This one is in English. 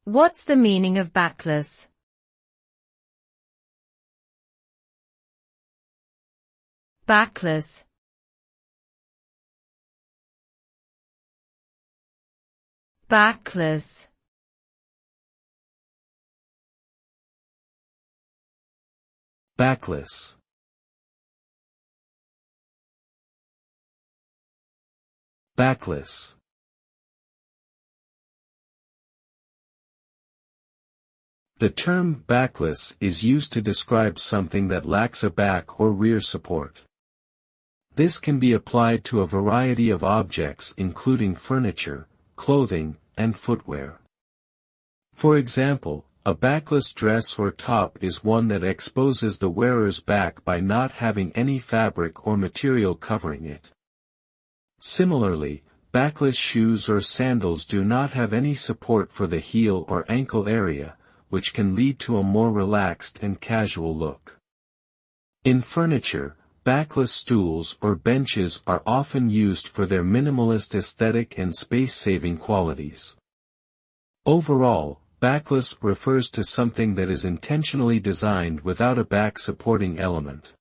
What's the meaning of backless? Backless. Backless. Backless. Backless. The term backless is used to describe something that lacks a back or rear support. This can be applied to a variety of objects including furniture, clothing, and footwear. For example, a backless dress or top is one that exposes the wearer's back by not having any fabric or material covering it. Similarly, backless shoes or sandals do not have any support for the heel or ankle area, which can lead to a more relaxed and casual look. In furniture, backless stools or benches are often used for their minimalist aesthetic and space-saving qualities. Overall, backless refers to something that is intentionally designed without a back supporting element.